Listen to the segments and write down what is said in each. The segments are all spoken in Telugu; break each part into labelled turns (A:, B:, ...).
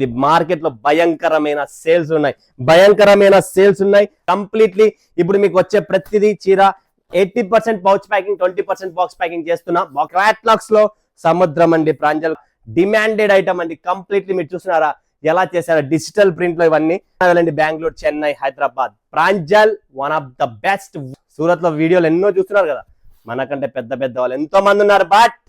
A: ఇది మార్కెట్ లో భయంకరమైన సేల్స్ ఉన్నాయి కంప్లీట్లీ. ఇప్పుడు మీకు వచ్చే ప్రతిదీ చీర 80% పౌచ్ ప్యాకింగ్, 20% బాక్స్ ప్యాకింగ్ చేస్తున్నా. క్యాటలాగ్స్ లో సముద్రం అండి, ప్రాంజల్ డిమాండెడ్ ఐటమ్ అండి. కంప్లీట్లీ మీరు చూస్తున్నారా ఎలా చేశారు డిజిటల్ ప్రింట్ లో ఇవన్నీ. Bengaluru, Chennai, Hyderabad. Pranjal one of the best. Surat లో వీడియోలు ఎన్నో చూస్తున్నారు కదా, మనకంటే పెద్ద పెద్ద వాళ్ళు ఎంతో మంది ఉన్నారు. బట్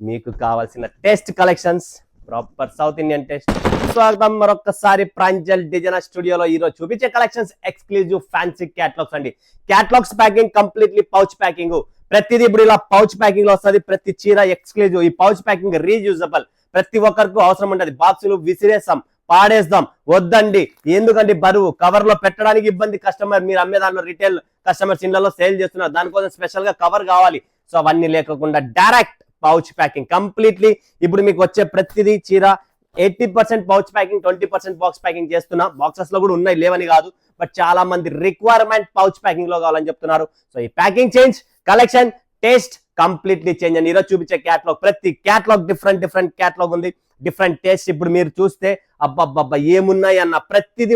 A: మీకు కావాల్సిన taste collections, proper south Indian taste. స్వాగతం మరొకసారి ప్రాంజల్ డిజైనర్ స్టూడియోలో. ఈరోజు చూపించే కలెక్షన్స్ ఎక్స్క్లూజివ్ ఫ్యాన్సీ క్యాటలాగ్స్ అండి. Catalogues packing completely pouch packing. ప్రతిదీ ఇప్పుడు ఇలా పౌచ్ ప్యాకింగ్ లో వస్తుంది. ప్రతి చీర ఎక్స్క్లూజివ్. ఈ పౌచ్ ప్యాకింగ్ రీయూజబుల్, ప్రతి ఒక్కరికి అవసరం ఉంటుంది. బాక్సులు విసిరేస్తాం, పాడేస్తాం, వద్దండి. ఎందుకంటే బరువు కవర్ లో పెట్టడానికి ఇబ్బంది. కస్టమర్ మీరు అమ్మే దాంట్లో రిటైల్ కస్టమర్స్ ఇళ్లలో సేల్ చేస్తున్నారు, దానికోసం స్పెషల్ గా కవర్ కావాలి. సో అవన్నీ లేకుండా డైరెక్ట్ పౌచ్ ప్యాకింగ్ కంప్లీట్లీ. ఇప్పుడు మీకు వచ్చే ప్రతిదీ చీర 80% పౌచ్ ప్యాకింగ్, 20% బాక్స్ ప్యాకింగ్ చేస్తున్నా. బాక్సెస్ లో కూడా ఉన్నాయి, లేవని కాదు. బట్ చాలా మంది రిక్వైర్మెంట్ పౌచ్ ప్యాకింగ్ లో కావాలని చెప్తున్నారు. సో ఈ packing change, collection, taste completely change అండి. ఈరోజు చూపించే క్యాటలాగ్, ప్రతి క్యాటలాగ్ డిఫరెంట్ క్యాటలాగ్ ఉంది, డిఫరెంట్ టేస్ట్. ఇప్పుడు మీరు చూస్తే అబ్బబ్బబ్బా ఏమున్నాయి అన్న, ప్రతిదీ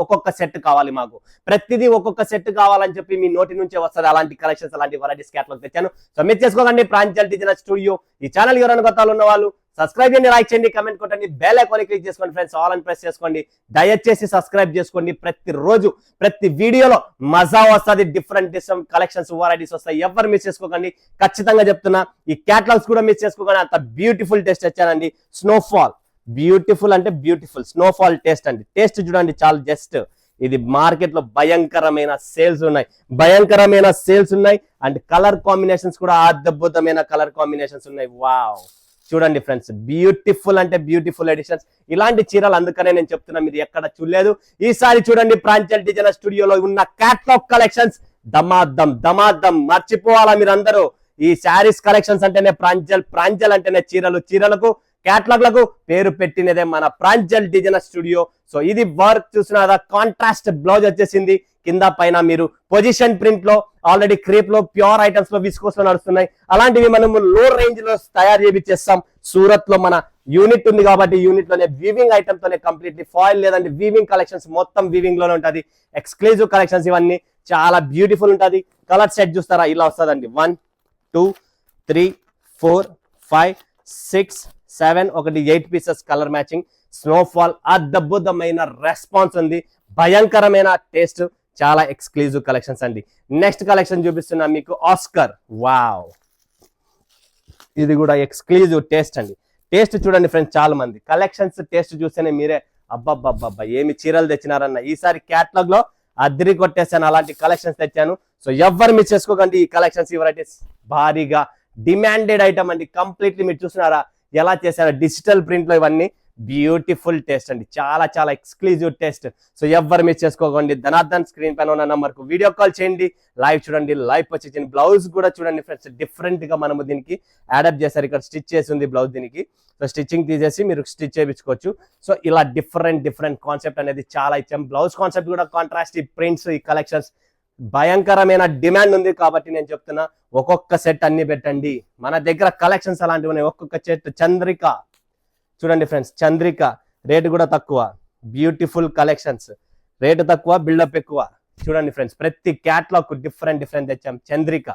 A: ఒక్కొక్క సెట్ కావాలి మాకు, ప్రతిదీ ఒక్కొక్క సెట్ కావాలని చెప్పి మీ నోటి నుంచే వస్తుంది. అలాంటి కలెక్షన్స్, అలాంటి వెరైటీస్ క్యాటలాగ్ తెచ్చాను. సో మీరు చేసుకోకండి ప్రాంజల్ డిజైనర్ స్టూడియో. ఈ ఛానల్ ఎవరైనా కొత్తలు ఉన్న వాళ్ళు సబ్స్క్రైబ్ చేయండి, లైక్ చేయండి, కమెంట్ కొట్టండి, బెల్ ఐకాన్ క్లిక్ చేసుకోండి ఫ్రెండ్స్. ఆల్ అని ప్రెస్ చేసుకోండి. దయచేసి సబ్స్క్రైబ్ చేసుకోండి. ప్రతిరోజు ప్రతి వీడియోలో మజా వస్తుంది, డిఫరెంట్ కలెక్షన్స్, వెరైటీస్ వస్తాయి. ఎవరు మిస్ చేసుకోకండి, ఖచ్చితంగా చెప్తున్నా. ఈ క్యాటలాగ్స్ కూడా మిస్ చేసుకోకండి. అంత బ్యూటిఫుల్ టేస్ట్ వచ్చానండి. స్నోఫాల్, బ్యూటిఫుల్ అంటే బ్యూటిఫుల్ స్నోఫాల్ టేస్ట్ అండి. టేస్ట్ చూడండి, చాలా జస్ట్. ఇది మార్కెట్ లో భయంకరమైన సేల్స్ ఉన్నాయి. అండ్ కలర్ కాంబినేషన్స్ కూడా అద్భుతమైన కలర్ కాంబినేషన్స్ ఉన్నాయి. వావ్, చూడండి ఫ్రెండ్స్, బ్యూటిఫుల్ అంటే బ్యూటిఫుల్ ఎడిషన్స్. ఇలాంటి చీరలు అందుకనే నేను చెప్తున్నా, మీరు ఎక్కడ చూడలేదు. ఈసారి చూడండి ప్రాంజల్ డిజైనర్ స్టూడియోలో ఉన్న క్యాటలాగ్ కలెక్షన్స్ దమాద్దం మర్చిపోవాలా మీరందరూ. ఈ శారీస్ కలెక్షన్స్ అంటేనే ప్రాంజల్ అంటేనే చీరలకు క్యాటలాగ్లకు పేరు పెట్టినదే మన ప్రాంజల్ డిజైనర్ స్టూడియో. సో ఇది వర్క్ చూసినారా, కాంట్రాస్ట్ బ్లౌజ్ వచ్చేసింది. కింద పైన మీరు పొజిషన్ ప్రింట్ లో, ఆల్రెడీ క్రేప్ లో, ప్యూర్ ఐటమ్స్ లో, విస్కోస్ లో నడుస్తున్నాయి. అలాంటివి మనము లో రేంజ్ లో తయారు చేపిచ్చేస్తాం. సూరత్ లో మన యూనిట్ ఉంది కాబట్టి యూనిట్ లోనే వీవింగ్ ఐటమ్ తోనే కంప్లీట్లీ ఫాయిల్ లేదంటే వీవింగ్ కలెక్షన్స్ మొత్తం వీవింగ్ లోనే ఉంటుంది. ఎక్స్క్లూజివ్ కలెక్షన్స్ ఇవన్నీ చాలా బ్యూటిఫుల్ ఉంటుంది. కలర్ సెట్ చూస్తారా, ఇలా వస్తుందండి. 1 2 3 4 5 6 7 8 పీసెస్ కలర్ మ్యాచింగ్. స్నోఫాల్ అద్భుతమైన రెస్పాన్స్ ఉంది, భయంకరమైన టేస్ట్, చాలా ఎక్స్క్లూజివ్ కలెక్షన్స్ అండి. నెక్స్ట్ కలెక్షన్ చూపిస్తున్నా మీకు ఆస్కర్. వావ్, ఇది కూడా ఎక్స్క్లూజివ్ టేస్ట్ అండి. టేస్ట్ చూడండి ఫ్రెండ్స్, చాలా మంది కలెక్షన్స్ టేస్ట్ చూస్తేనే మీరే అబ్బబ్బబ్బబ్బా ఏమి చీరలు తెచ్చినారన్న. ఈసారి క్యాటలాగ్ లో అద్దరి కొట్టేసాను, అలాంటి కలెక్షన్స్ తెచ్చాను. సో ఎవరు మిస్ చేసుకోకండి. ఈ కలెక్షన్స్, ఈ వెరైటీస్ భారీగా డిమాండెడ్ ఐటమ్ అండి. కంప్లీట్లీ మీరు చూస్తున్నారా ఎలా చేశారు డిజిటల్ ప్రింట్ లో ఇవన్నీ. బ్యూటిఫుల్ టేస్ట్ అండి, చాలా ఎక్స్క్లూజివ్ టేస్ట్. సో ఎవరు మిస్ చేసుకోకండి. ధనార్దన్ స్క్రీన్ పైన ఉన్న నంబర్ కు వీడియో కాల్ చేయండి, లైవ్ చూడండి, లైవ్ వచ్చేసి బ్లౌజ్ కూడా చూడండి ఫ్రెండ్స్. డిఫరెంట్ గా మనము దీనికి అడాప్ట్ చేశారు. ఇక్కడ స్టిచ్ చేసి ఉంది బ్లౌజ్ దీనికి. సో స్టిచ్చింగ్ తీసేసి మీరు స్టిచ్ చేయించుకోవచ్చు. సో ఇలా డిఫరెంట్ కాన్సెప్ట్ అనేది చాలా ఇచ్చాం. బ్లౌజ్ కాన్సెప్ట్ కూడా కాంట్రాస్ట్, ఈ ప్రింట్స్, ఈ కలెక్షన్స్ భయంకరమైన డిమాండ్ ఉంది కాబట్టి నేను చెప్తున్నా, ఒక్కొక్క సెట్ అన్ని పెట్టండి. మన దగ్గర కలెక్షన్స్ అలాంటివి ఉన్నాయి. ఒక్కొక్క సెట్. చంద్రిక చూడండి ఫ్రెండ్స్, చంద్రిక రేటు కూడా తక్కువ. బ్యూటిఫుల్ కలెక్షన్స్, రేటు తక్కువ, బిల్డప్ ఎక్కువ. చూడండి ఫ్రెండ్స్, ప్రతి క్యాటలాగ్ డిఫరెంట్ తెచ్చాం. చంద్రిక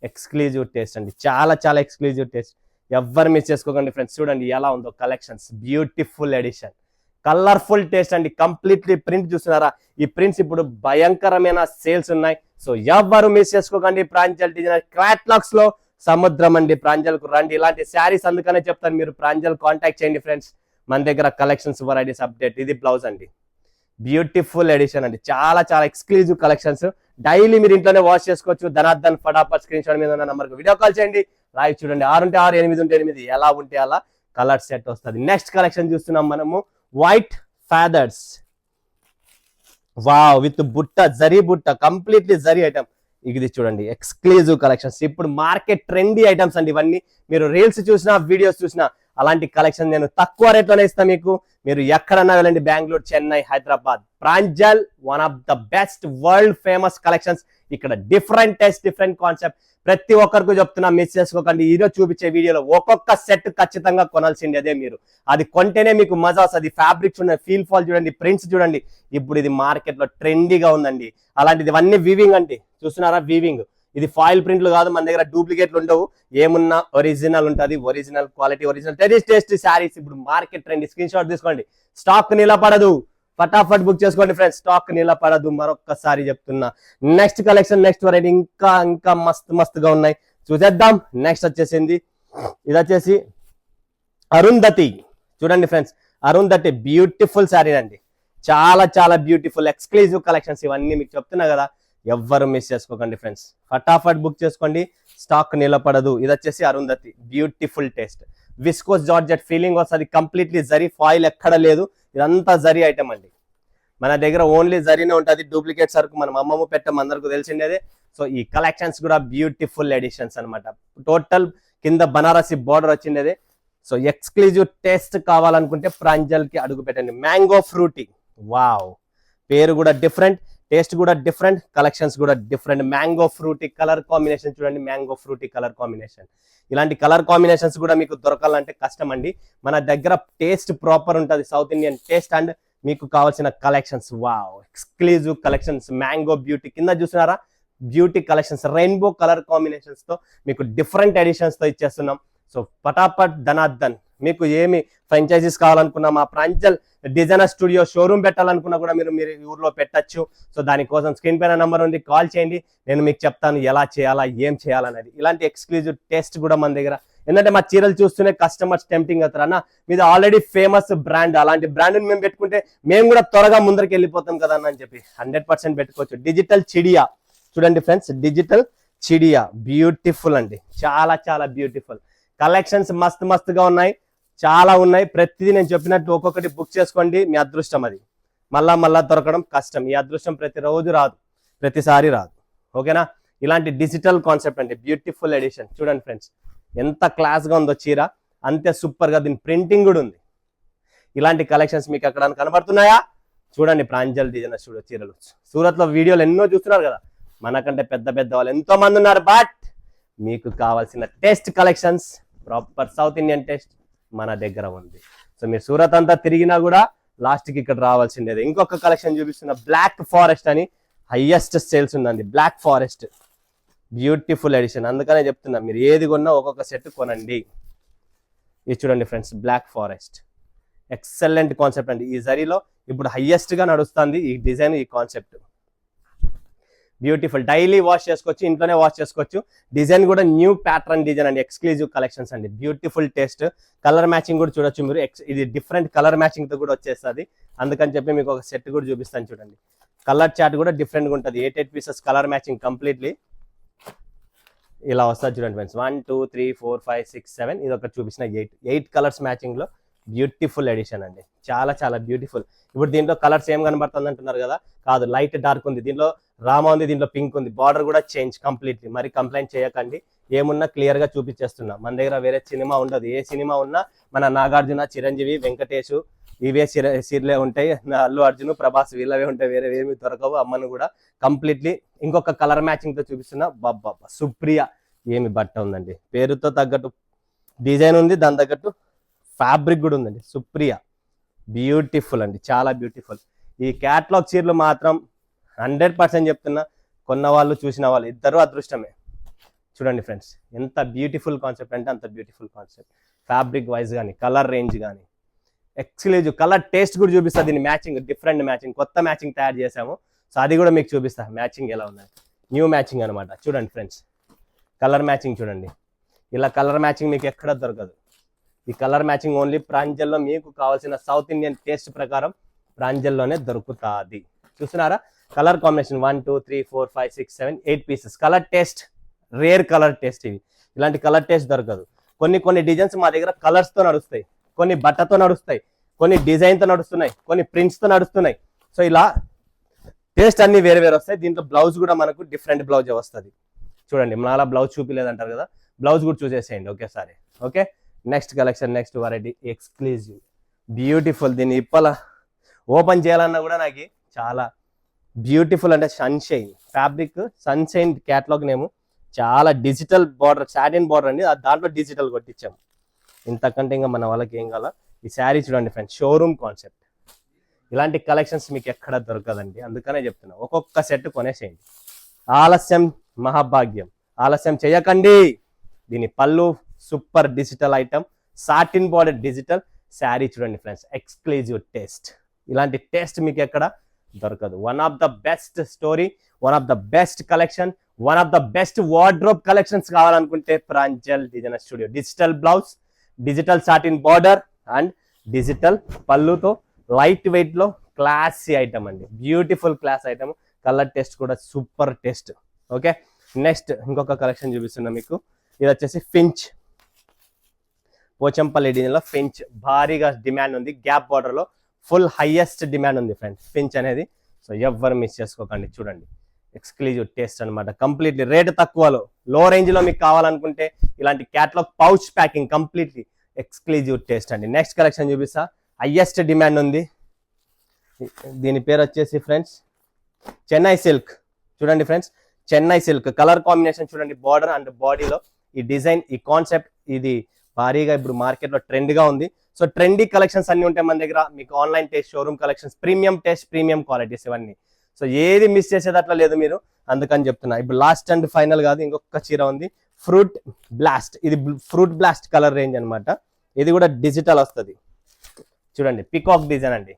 A: ఎక్స్క్లూజివ్ టేస్ట్ అండి, చాలా ఎక్స్క్లూజివ్ టేస్ట్. ఎవరు మిస్ చేసుకోకండి ఫ్రెండ్స్. చూడండి ఎలా ఉందో collections, beautiful edition, colourful taste అండి. కంప్లీట్లీ ప్రింట్ చూస్తున్నారా, ఈ ప్రింట్స్ ఇప్పుడు భయంకరమైన సేల్స్ ఉన్నాయి. సో ఎవరు మిస్ చేసుకోకండి. ప్రాంజల్ డిజైనర్ క్యాటలాగ్స్ లో సముద్రం అండి. ప్రాంజల్ కు రండి. ఇలాంటి శారీస్ అందుకనే చెప్తాను, మీరు ప్రాంజల్ కాంటాక్ట్ చేయండి ఫ్రెండ్స్. మన దగ్గర కలెక్షన్స్, వెరైటీస్ అప్డేట్. ఇది బ్లౌజ్ అండి, బ్యూటిఫుల్ ఎడిషన్ అండి. చాలా ఎక్స్క్లూజివ్ కలెక్షన్స్. డైలీ మీరు ఇంట్లోనే వాష్ చేసుకోవచ్చు. ధనార్దన్ ఫటాఫట్ స్క్రీన్ షాట్ మీద ఉన్న నంబర్ కు వీడియో కాల్ చేయండి, లైవ్ చూడండి. 6 ఉంటే 6, 8 ఉంటే 8, ఎలా ఉంటే అలా కలర్ సెట్ వస్తుంది. నెక్స్ట్ కలెక్షన్ చూస్తున్నాం మనము, వైట్ ఫాదర్స్. వావ్, విత్ బుట్ట, జరీ బుట్ట, కంప్లీట్లీ జరీ ఐటమ్. ఇది చూడండి ఎక్స్క్లూజివ్ కలెక్షన్స్. ఇప్పుడు మార్కెట్ ట్రెండీ ఐటమ్స్ అండి ఇవన్నీ. మీరు రీల్స్ చూసినా, వీడియోస్ చూసినా అలాంటి కలెక్షన్ నేను తక్కువ రేట్లోనే ఇస్తాను మీకు. మీరు ఎక్కడన్నా వెళ్ళండి, Bengaluru, Chennai, Hyderabad. Pranjal one of the best, world famous collections. ఇక్కడ డిఫరెంట్ టేస్ట్, డిఫరెంట్ కాన్సెప్ట్. ప్రతి ఒక్కరికి చెప్తున్నా, మిస్ చేసుకోకండి. ఈరోజు చూపించే వీడియోలో ఒక్కొక్క సెట్ ఖచ్చితంగా కొనాల్సిందే మీరు. అది కొంటేనే మీకు మజా వస్తుంది. ఫ్యాబ్రిక్ చూడండి, ఫీల్ ఫాల్ చూడండి, ప్రింట్స్ చూడండి. ఇప్పుడు ఇది మార్కెట్ లో ట్రెండీగా ఉందండి. అలాంటిది ఇవన్నీ వీవింగ్ అండి, చూస్తున్నారా వీవింగ్. ఇది ఫాయిల్ ప్రింట్లు కాదు, మన దగ్గర డూప్లికేట్లు ఉండవు. ఏమున్నా ఒరిజినల్ ఉంటుంది, original quality, original taste saris. ఇప్పుడు మార్కెట్ ట్రెండ్. స్క్రీన్ షాట్ తీసుకోండి. స్టాక్ నిలబడదు, ఫటాఫట్ బుక్ చేసుకోండి ఫ్రెండ్స్. స్టాక్ నిలబడదు, మరొక్కసారి చెప్తున్నా. నెక్స్ట్ కలెక్షన్, నెక్స్ట్ వెరైటీ ఇంకా ఇంకా మస్తుగా ఉన్నాయి, చూసేద్దాం. నెక్స్ట్ వచ్చేసింది, ఇది వచ్చేసి అరుంధతి. చూడండి ఫ్రెండ్స్, అరుంధతి బ్యూటిఫుల్ శారీ అండి. చాలా చాలా బ్యూటిఫుల్ ఎక్స్క్లూజివ్ కలెక్షన్స్ ఇవన్నీ మీకు చెప్తున్నా కదా. ఎవ్వరు మిస్ చేసుకోకండి ఫ్రెండ్స్, ఫటాఫట్ బుక్ చేసుకోండి. స్టాక్ నిలబడదు. ఇది వచ్చేసి Arundhati, beautiful taste, viscose georgette feeling వస్తుంది. కంప్లీట్లీ జరీ, ఫాయిల్ ఎక్కడ లేదు. ఇదంతా జరీ ఐటమ్ అండి. మన దగ్గర ఓన్లీ జరీనే ఉంటుంది, డూప్లికేట్ సరుకు మనం అమ్మమ్మ పెట్టం, అందరికీ తెలిసిండేదే. సో ఈ కలెక్షన్స్ కూడా బ్యూటిఫుల్ ఎడిషన్స్ అనమాట. టోటల్ కింద బనారసి బార్డర్ వచ్చిండేది. సో ఎక్స్క్లూజివ్ టేస్ట్ కావాలనుకుంటే ప్రాంజల్ కి అడుగు పెట్టండి. మ్యాంగో ఫ్రూటీ, వావ్, పేరు కూడా డిఫరెంట్, టేస్ట్ కూడా డిఫరెంట్, కలెక్షన్స్ కూడా different. Mango fruity colour combination చూడండి, మ్యాంగో ఫ్రూటీ కలర్ కాంబినేషన్. ఇలాంటి కలర్ కాంబినేషన్స్ కూడా మీకు దొరకాలంటే కష్టం అండి. మన దగ్గర టేస్ట్ ప్రాపర్ ఉంటుంది, సౌత్ ఇండియన్ టేస్ట్. అండ్ మీకు కావాల్సిన collections, wow, exclusive collections. Mango beauty కింద చూసినారా, beauty collections, rainbow colour combinations తో మీకు డిఫరెంట్ ఎడిషన్స్ తో ఇచ్చేస్తున్నాం. సో పటాపట్ ధనార్దన్. మీకు ఏమి ఫ్రాంచైజీస్ కావాలనుకున్నా, మా ప్రాంజల్ డిజైనర్ స్టూడియో షోరూమ్ పెట్టాలనుకున్నా కూడా మీరు ఊర్లో పెట్టచ్చు. సో దానికోసం స్క్రీన్ పైన నెంబర్ ఉంది, కాల్ చేయండి. నేను మీకు చెప్తాను ఎలా చేయాలా, ఏం చేయాలనేది. ఇలాంటి ఎక్స్క్లూజివ్ టేస్ట్ కూడా మన దగ్గర. ఎందుకంటే మా చీరలు చూస్తూనే కస్టమర్స్ టెంప్టింగ్ అవుతారు. అన్న మీది ఆల్రెడీ ఫేమస్ బ్రాండ్, అలాంటి బ్రాండ్ మేము పెట్టుకుంటే మేము కూడా త్వరగా ముందరికి వెళ్ళిపోతాం కదా అని చెప్పి 100% పెట్టుకోవచ్చు. డిజిటల్ చిడియా చూడండి ఫ్రెండ్స్, డిజిటల్ చిడియా బ్యూటిఫుల్ అండి, చాలా చాలా బ్యూటిఫుల్ కలెక్షన్స్. మస్తుగా ఉన్నాయి, చాలా ఉన్నాయి. ప్రతిదీ నేను చెప్పినట్టు ఒక్కొక్కటి బుక్ చేసుకోండి, మీ అదృష్టం అది. మళ్ళా దొరకడం కష్టం. ఈ అదృష్టం ప్రతిరోజు రాదు, ప్రతిసారి రాదు. ఓకేనా. ఇలాంటి డిజిటల్ కాన్సెప్ట్ అండి, బ్యూటిఫుల్ ఎడిషన్. చూడండి ఫ్రెండ్స్, ఎంత క్లాస్గా ఉందో చీర, అంతే సూపర్గా దీని ప్రింటింగ్ కూడా ఉంది. ఇలాంటి కలెక్షన్స్ మీకు ఎక్కడ కనబడుతున్నాయా? చూడండి, ప్రాంజల్ డిజైనర్ స్టూడియో చీరలు. సూరత్లో వీడియోలు ఎన్నో చూస్తున్నారు కదా, మనకంటే పెద్ద వాళ్ళు ఎంతో మంది ఉన్నారు. బట్ మీకు కావాల్సిన taste collections, proper south Indian taste మన దగ్గర ఉంది. సో మీరు సూరత్ అంతా తిరిగినా కూడా లాస్ట్కి ఇక్కడ రావాల్సిందేది. ఇంకొక కలెక్షన్ చూపిస్తున్న, బ్లాక్ ఫారెస్ట్ అని హైయెస్ట్ సేల్స్ ఉందండి. Black forest beautiful edition. అందుకనే చెప్తున్నా, మీరు ఏది కొన్నా ఒక్కొక్క సెట్ కొనండి. ఇది చూడండి friends, black forest excellent concept అండి. ఈ జరీలో ఇప్పుడు హైయెస్ట్ గా నడుస్తుంది ఈ డిజైన్, ఈ కాన్సెప్ట్. బ్యూటిఫుల్, డైలీ వాష్ చేసుకోవచ్చు, ఇంట్లోనే వాష్ చేసుకోవచ్చు. డిజైన్ కూడా న్యూ ప్యాటర్న్ డిజైన్ అండి, ఎక్స్క్లూజివ్ కలెక్షన్స్ అండి. బ్యూటిఫుల్ టేస్ట్, కలర్ మ్యాచింగ్ కూడా చూడొచ్చు మీరు. ఇది డిఫరెంట్ కలర్ మ్యాచింగ్ తో కూడా వచ్చేస్తుంది. అందుకని చెప్పి మీకు ఒక సెట్ కూడా చూపిస్తాను చూడండి. కలర్ చార్ట్ కూడా డిఫరెంట్ గా ఉంటుంది. 8 పీసెస్ కలర్ మ్యాచింగ్ కంప్లీట్లీ ఇలా వస్తుంది చూడండి ఫ్రెండ్స్. 1 2 3 4 5 6 7 ఇది ఒకటి చూపించిన 8 కలర్స్ మ్యాచింగ్ లో బ్యూటిఫుల్ ఎడిషన్ అండి, చాలా చాలా బ్యూటిఫుల్. ఇప్పుడు దీంట్లో కలర్స్ ఏం కనబడుతుంది అంటున్నారు కదా, కాదు, లైట్ డార్క్ ఉంది, దీంట్లో రామా ఉంది, దీంట్లో పింక్ ఉంది. బార్డర్ కూడా చేంజ్ కంప్లీట్లీ. మరి కంప్లైంట్ చేయకండి, ఏమున్నా క్లియర్ గా చూపించేస్తున్నా. మన దగ్గర వేరే సినిమా ఉండదు. ఏ సినిమా ఉన్నా మన నాగార్జున, చిరంజీవి, వెంకటేష్ ఇవే సీరియలే ఉంటాయి. అల్లు అర్జున్, ప్రభాస్ వీళ్ళవే ఉంటాయి, వేరే ఏమి దొరకవు. అమ్మను కూడా కంప్లీట్లీ ఇంకొక కలర్ మ్యాచింగ్ తో చూపిస్తున్నా. బాబా, సుప్రియ ఏమి బట్ట ఉందండి, పేరుతో తగ్గట్టు డిజైన్ ఉంది, దాని తగ్గట్టు ఫ్యాబ్రిక్ కూడా ఉందండి. సుప్రియ బ్యూటిఫుల్ అండి, చాలా బ్యూటిఫుల్. ఈ క్యాట్లాగ్ చీరలు మాత్రం 100% చెప్తున్నా, కొన్న వాళ్ళు చూసిన వాళ్ళు ఇద్దరు అదృష్టమే. చూడండి ఫ్రెండ్స్, ఎంత బ్యూటిఫుల్ కాన్సెప్ట్ అంటే అంత బ్యూటిఫుల్ కాన్సెప్ట్. ఫ్యాబ్రిక్ వైజ్ కానీ, కలర్ రేంజ్ కానీ, ఎక్స్క్లూజివ్ కలర్ టేస్ట్ కూడా చూపిస్తా. దీని మ్యాచింగ్ డిఫరెంట్ మ్యాచింగ్, కొత్త మ్యాచింగ్ తయారు చేసాము. సో అది కూడా మీకు చూపిస్తా, మ్యాచింగ్ ఎలా ఉన్నాయి. న్యూ మ్యాచింగ్ అనమాట. చూడండి ఫ్రెండ్స్, కలర్ మ్యాచింగ్ చూడండి. ఇలా కలర్ మ్యాచింగ్ మీకు ఎక్కడ దొరకదు. ఈ కలర్ మ్యాచింగ్ ఓన్లీ ప్రాంజల్లో మీకు కావాల్సిన సౌత్ ఇండియన్ టేస్ట్ ప్రకారం ప్రాంజల్లోనే దొరుకుతుంది. చూస్తున్నారా, colour combination 1 2 3 4 5 6 7 8 pieces. Colour taste, rare colour taste. ఇవి ఇలాంటి కలర్ టేస్ట్ దొరకదు. కొన్ని డిజైన్స్ మా దగ్గర కలర్స్ తో నడుస్తాయి, కొన్ని బట్టతో నడుస్తాయి, కొన్ని డిజైన్ తో నడుస్తున్నాయి, కొన్ని ప్రింట్స్ తో నడుస్తున్నాయి. సో ఇలా టేస్ట్ అన్ని వేరే వస్తాయి. దీంట్లో బ్లౌజ్ కూడా మనకు డిఫరెంట్ బ్లౌజ్ వస్తుంది. చూడండి, మన బ్లౌజ్ చూపిలేదంటారు కదా, బ్లౌజ్ కూడా చూసేసేయండి ఒకేసారి. Okay, next collection, next variety, exclusive beautiful. దీన్ని ఇప్పల ఓపెన్ చేయాలన్నా కూడా నాకు చాలా బ్యూటిఫుల్ అంటే sunshine fabric, sunshine catalogue name. చాలా డిజిటల్ బార్డర్, సాటిన్ బార్డర్ అండి, దాంట్లో డిజిటల్ కొట్టించాము. ఇంతకంటే ఇంకా మన వాళ్ళకి ఏం కావాలా. ఈ శారీ చూడండి ఫ్రెండ్స్, షోరూమ్ కాన్సెప్ట్. ఇలాంటి కలెక్షన్స్ మీకు ఎక్కడ దొరకదండి, అందుకనే చెప్తున్నా ఒక్కొక్క సెట్ కొనేసేయండి. ఆలస్యం మహాభాగ్యం, ఆలస్యం చేయకండి. దీని పళ్ళు super digital item, satin border digital sari చూడండి ఫ్రెండ్స్, ఎక్స్క్లూజివ్ టేస్ట్. ఇలాంటి టేస్ట్ మీకు ఎక్కడ దొరకదు. One of the best story, one of the best collection, one of the best wardrobe collections కావాలనుకుంటే Pranjal designer studio. Digital blouse, digital satin border and digital పళ్ళుతో లైట్ వెయిట్ లో క్లాసీ ఐటమ్ అండి, beautiful class item. Colour taste కూడా సూపర్ టేస్ట్. ఓకే, నెక్స్ట్ ఇంకొక కలెక్షన్ చూపిస్తున్నా మీకు. ఇది వచ్చేసి ఫించ్, పోచంపల్లి డిజైన్ లో ఫించ్ భారీగా డిమాండ్ ఉంది. గ్యాప్ బార్డర్ లో ఫుల్ హైయెస్ట్ డిమాండ్ ఉంది ఫ్రెండ్స్ ఫించ్ అనేది. సో ఎవ్వరు మిస్ చేసుకోకండి, చూడండి ఎక్స్క్లూజివ్ టేస్ట్ అనమాట. కంప్లీట్లీ రేట్ తక్కువలో, లో రేంజ్ లో మీకు కావాలనుకుంటే ఇలాంటి catalogue pouch packing, completely exclusive taste అండి. నెక్స్ట్ కలెక్షన్ చూపిస్తా, హైయెస్ట్ డిమాండ్ ఉంది. దీని పేరు వచ్చేసి ఫ్రెండ్స్ చెన్నై సిల్క్. చూడండి friends, Chennai silk colour combination చూడండి, బార్డర్ అండ్ బాడీలో ఈ డిజైన్, ఈ కాన్సెప్ట్, ఇది భారీగా ఇప్పుడు మార్కెట్ లో ట్రెండ్ గా ఉంది. సో ట్రెండీ కలెక్షన్స్ అన్ని ఉంటాయి మన దగ్గర. మీకు online taste, showroom collections, premium taste, premium qualities ఇవన్నీ. సో ఏది మిస్ చేసేది అట్లా లేదు మీరు, అందుకని చెప్తున్నా. ఇప్పుడు లాస్ట్ అండ్ ఫైనల్ కాదు, ఇంకొక చీర ఉంది, ఫ్రూట్ బ్లాస్ట్. ఇది ఫ్రూట్ బ్లాస్ట్ కలర్ రేంజ్ అనమాట. ఇది కూడా డిజిటల్ వస్తుంది. చూడండి పికాక్ డిజైన్ అండి,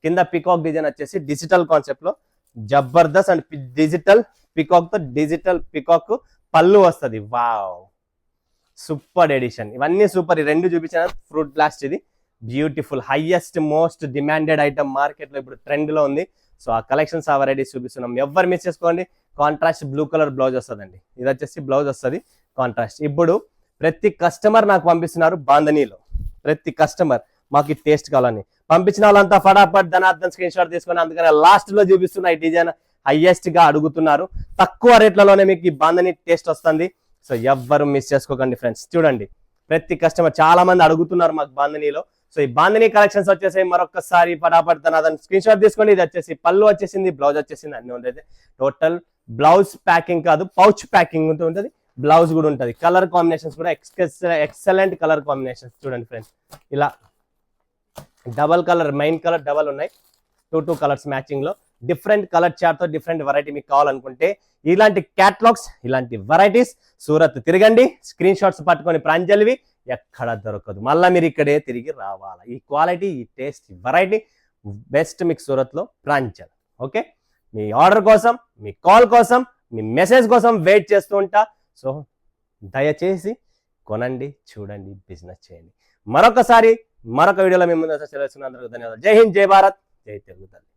A: కింద పికాక్ డిజైన్ వచ్చేసి డిజిటల్ కాన్సెప్ట్ లో జబర్దస్త్ అండ్ డిజిటల్ పికాక్ తో డిజిటల్ పికాక్ పళ్ళు వస్తుంది. Wow, super edition. ఇవన్నీ సూపర్. ఈ రెండు చూపించిన ఫ్రూట్ బ్లాస్ట్, ఇది beautiful highest most demanded item market లో ఇప్పుడు ట్రెండ్ లో ఉంది. సో ఆ కలెక్షన్స్ ఆ వెరైటీస్ చూపిస్తున్నాం, ఎవరు మిస్ చేసుకోండి. కాంట్రాస్ట్ బ్లూ కలర్ బ్లౌజ్ వస్తుందండి, ఇది వచ్చేసి బ్లౌజ్ వస్తుంది కాంట్రాస్ట్. ఇప్పుడు ప్రతి కస్టమర్ నాకు పంపిస్తున్నారు బాంధనీలో, ప్రతి కస్టమర్ మాకు ఈ టేస్ట్ కావాలని పంపించిన వాళ్ళంతా ఫటాఫట్ ధనార్థం స్క్రీన్ షాట్ తీసుకొని, అందుకని లాస్ట్ లో చూపిస్తున్న ఈ డిజైన్ హైయెస్ట్ గా అడుగుతున్నారు. తక్కువ రేట్లలోనే మీకు ఈ బాంధనీ టేస్ట్ వస్తుంది. సో ఎవ్వరు మిస్ చేసుకోకండి ఫ్రెండ్స్. చూడండి ప్రతి కస్టమర్ చాలా మంది అడుగుతున్నారు మాకు బాంధనీలో. సో ఈ బాంధనీ కలెక్షన్స్ వచ్చేసి మరొకసారి ఫటాఫట్ ధనార్థం స్క్రీన్ షాట్ తీసుకోండి. ఇది వచ్చేసి పళ్ళు వచ్చేసింది, బ్లౌజ్ వచ్చేసింది, అన్ని ఉంటుంది. టోటల్ బ్లౌజ్ ప్యాకింగ్ కాదు, పౌచ్ ప్యాకింగ్ ఉంటుంది, బ్లౌజ్ కూడా ఉంటుంది. కలర్ కాంబినేషన్స్ కూడా ఎక్సలెంట్ కలర్ కాంబినేషన్స్. చూడండి ఫ్రెండ్స్, ఇలా double colour, main colour double ఉన్నాయి, టూ కలర్స్ మ్యాచింగ్ లో. డిఫరెంట్ కలర్ చార్ట్ తో డిఫరెంట్ వెరైటీ మీకు కావాలనుకుంటే ఇలాంటి క్యాటలాగ్స్, ఇలాంటి వెరైటీస్ సూరత్ తిరగండి, స్క్రీన్ షాట్స్ పట్టుకొని ప్రాంజల్వి ఎక్కడ దొరకదు. మళ్ళీ మీరు ఇక్కడే తిరిగి రావాలా. ఈ క్వాలిటీ, ఈ టేస్ట్, ఈ వెరైటీ బెస్ట్ మీకు సూరత్ లో ప్రాంజల్. ఓకే, మీ ఆర్డర్ కోసం, మీ కాల్ కోసం, మీ మెసేజ్ కోసం వెయిట్ చేస్తూ ఉంటా. సో దయచేసి కొనండి, చూడండి, బిజినెస్ చేయండి. మరొక వీడియోలో మేము ముందు సెలవుస్తున్నందుకు ధన్యవాదాలు. జై హింద్, జై భారత్, జై తెలుగు తల్లి.